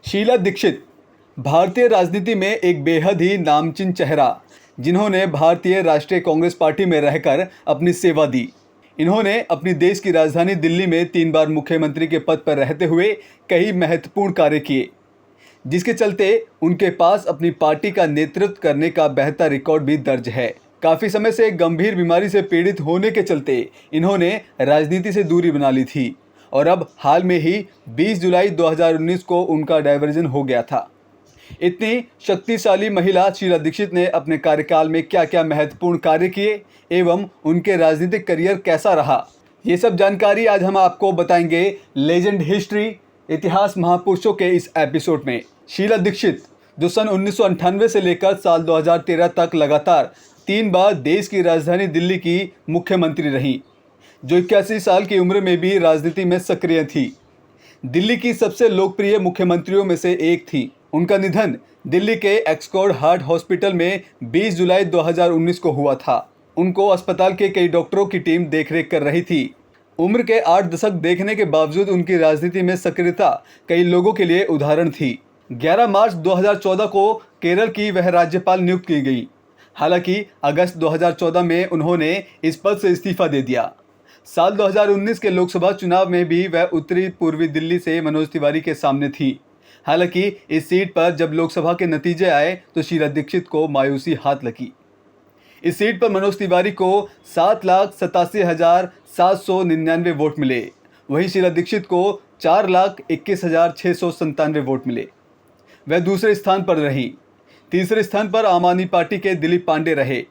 शीला दीक्षित भारतीय राजनीति में एक बेहद ही नामचीन चेहरा, जिन्होंने भारतीय राष्ट्रीय कांग्रेस पार्टी में रहकर अपनी सेवा दी। इन्होंने अपनी देश की राजधानी दिल्ली में 3 बार मुख्यमंत्री के पद पर रहते हुए कई महत्वपूर्ण कार्य किए, जिसके चलते उनके पास अपनी पार्टी का नेतृत्व करने का बेहतर रिकॉर्ड भी दर्ज है। काफ़ी समय से एक गंभीर बीमारी से पीड़ित होने के चलते इन्होंने राजनीति से दूरी बना ली थी और अब हाल में ही 20 जुलाई 2019 को उनका डाइवर्जन हो गया था। इतनी शक्तिशाली महिला शीला दीक्षित ने अपने कार्यकाल में क्या क्या महत्वपूर्ण कार्य किए एवं उनके राजनीतिक करियर कैसा रहा, ये सब जानकारी आज हम आपको बताएंगे लेजेंड हिस्ट्री इतिहास महापुरुषों के इस एपिसोड में। शीला दीक्षित जो सन 1998 से लेकर साल 2013 तक लगातार 3 बार देश की राजधानी दिल्ली की मुख्यमंत्री रहीं, जो 81 साल की उम्र में भी राजनीति में सक्रिय थी। दिल्ली की सबसे लोकप्रिय मुख्यमंत्रियों में से एक थी। उनका निधन दिल्ली के एक्सकॉर्ड हार्ट हॉस्पिटल में 20 जुलाई 2019 को हुआ था। उनको अस्पताल के कई डॉक्टरों की टीम देखरेख कर रही थी। उम्र के 8 दशक देखने के बावजूद उनकी राजनीति में सक्रियता कई लोगों के लिए उदाहरण थी। 11 मार्च 2014 को केरल की वह राज्यपाल नियुक्त की गई। हालांकि अगस्त 2014 में उन्होंने इस पद से इस्तीफा दे दिया। साल 2019 के लोकसभा चुनाव में भी वह उत्तरी पूर्वी दिल्ली से मनोज तिवारी के सामने थी। हालांकि इस सीट पर जब लोकसभा के नतीजे आए तो शीला दीक्षित को मायूसी हाथ लगी। इस सीट पर मनोज तिवारी को 7,87,799 वोट मिले, वहीं शीला दीक्षित को 4,21,697 वोट मिले। वह दूसरे स्थान पर रही। तीसरे स्थान पर आम आदमी पार्टी के दिलीप पांडे रहे।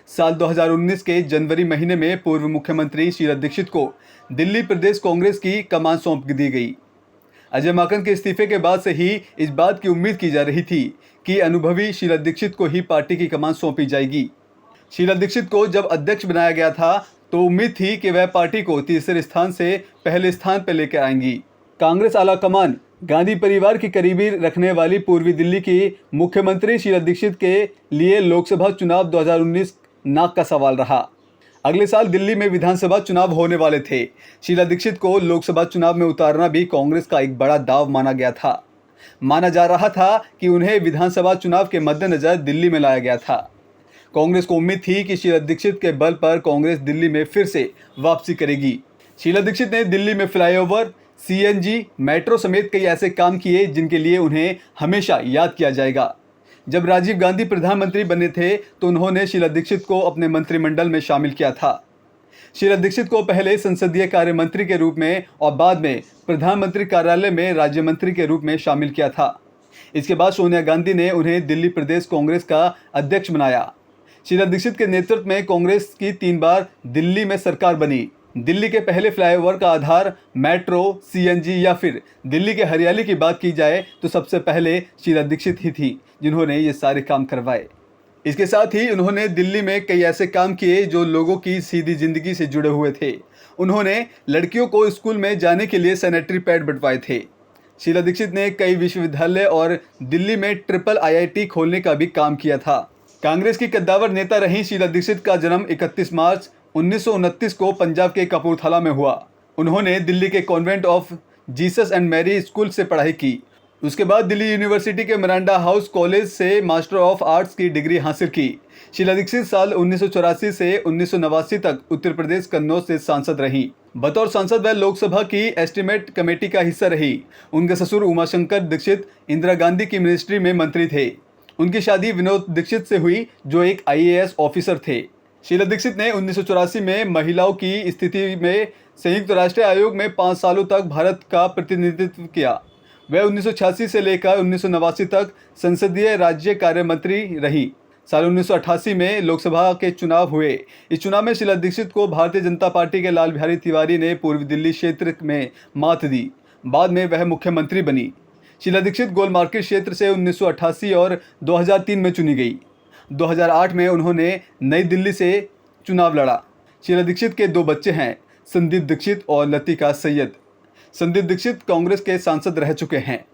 साल 2019 के जनवरी महीने में पूर्व मुख्यमंत्री शीला दीक्षित को दिल्ली प्रदेश कांग्रेस की कमान सौंप दी गई। अजय माकन के इस्तीफे के बाद से ही इस बात की उम्मीद की जा रही थी कि अनुभवी शीला दीक्षित को ही पार्टी की कमान सौंपी जाएगी। शीला दीक्षित को जब अध्यक्ष बनाया गया था तो उम्मीद थी कि वह पार्टी को तीसरे स्थान से पहले स्थान पर लेकर आएंगी। कांग्रेस आला कमान गांधी परिवार की करीबी रखने वाली पूर्वी दिल्ली की मुख्यमंत्री शीला दीक्षित के लिए लोकसभा चुनाव 2019 नाक का सवाल रहा। अगले साल दिल्ली में विधानसभा चुनाव होने वाले थे। शीला दीक्षित को लोकसभा चुनाव में उतारना भी कांग्रेस का एक बड़ा दाव माना गया था। माना जा रहा था कि उन्हें विधानसभा चुनाव के मद्देनजर दिल्ली में लाया गया था। कांग्रेस को उम्मीद थी कि शीला दीक्षित के बल पर कांग्रेस दिल्ली में फिर से वापसी करेगी। शीला दीक्षित ने दिल्ली में फ्लाईओवर, सीएनजी, मेट्रो समेत कई ऐसे काम किए जिनके लिए उन्हें हमेशा याद किया जाएगा। जब राजीव गांधी प्रधानमंत्री बने थे तो उन्होंने शीला दीक्षित को अपने मंत्रिमंडल में शामिल किया था। शीला दीक्षित को पहले संसदीय कार्य मंत्री के रूप में और बाद में प्रधानमंत्री कार्यालय में राज्य मंत्री के रूप में शामिल किया था। इसके बाद सोनिया गांधी ने उन्हें दिल्ली प्रदेश कांग्रेस का अध्यक्ष बनाया। शीला दीक्षित के नेतृत्व में कांग्रेस की 3 बार दिल्ली में सरकार बनी। दिल्ली के पहले फ्लाईओवर का आधार मेट्रो, सीएनजी या फिर दिल्ली के हरियाली की बात की जाए तो सबसे पहले शीला दीक्षित ही थी जिन्होंने ये सारे काम करवाए। इसके साथ ही उन्होंने दिल्ली में कई ऐसे काम किए जो लोगों की सीधी जिंदगी से जुड़े हुए थे। उन्होंने लड़कियों को स्कूल में जाने के लिए सैनिटरी पैड बंटवाए थे। शीला दीक्षित ने कई विश्वविद्यालय और दिल्ली में ट्रिपल IIT खोलने का भी काम किया था। कांग्रेस की कद्दावर नेता रही शीला दीक्षित का जन्म 31 मार्च 1929 को पंजाब के कपूरथला में हुआ। उन्होंने दिल्ली के convent of Jesus and Mary school से पढ़ाई की। उसके बाद दिल्ली यूनिवर्सिटी के मिरांडा हाउस कॉलेज से मास्टर ऑफ आर्ट्स की डिग्री हासिल की। शीला दीक्षित साल 1984 से 1989 तक उत्तर प्रदेश कन्नौज से सांसद रही। बतौर सांसद वह लोकसभा की एस्टीमेट कमेटी का हिस्सा रही। उनके ससुर उमाशंकर दीक्षित इंदिरा गांधी की मिनिस्ट्री में मंत्री थे। उनकी शादी विनोद दीक्षित से हुई जो एक IAS ऑफिसर थे। शीला दीक्षित ने 1984 में महिलाओं की स्थिति में संयुक्त राष्ट्र आयोग में 5 सालों तक भारत का प्रतिनिधित्व किया। वह 1986 से लेकर 1989 तक संसदीय राज्य कार्य मंत्री रही। साल 1988 में लोकसभा के चुनाव हुए। इस चुनाव में शीला दीक्षित को भारतीय जनता पार्टी के लाल बिहारी तिवारी ने पूर्वी दिल्ली क्षेत्र में मात दी। बाद में वह मुख्यमंत्री बनी। शीला दीक्षित गोल मार्केट क्षेत्र से 1988 और 2003 में चुनी गई। 2008 में उन्होंने नई दिल्ली से चुनाव लड़ा। शीला दीक्षित के 2 बच्चे हैं, संदीप दीक्षित और लतिका सैयद। संदीप दीक्षित कांग्रेस के सांसद रह चुके हैं।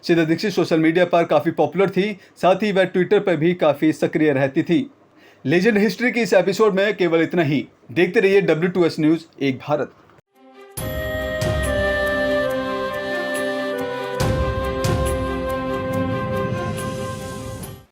शीला दीक्षित सोशल मीडिया पर काफ़ी पॉपुलर थी, साथ ही वह ट्विटर पर भी काफ़ी सक्रिय रहती थी। लेजेंड हिस्ट्री की इस एपिसोड में केवल इतना ही। देखते रहिए W2S न्यूज़, एक भारत।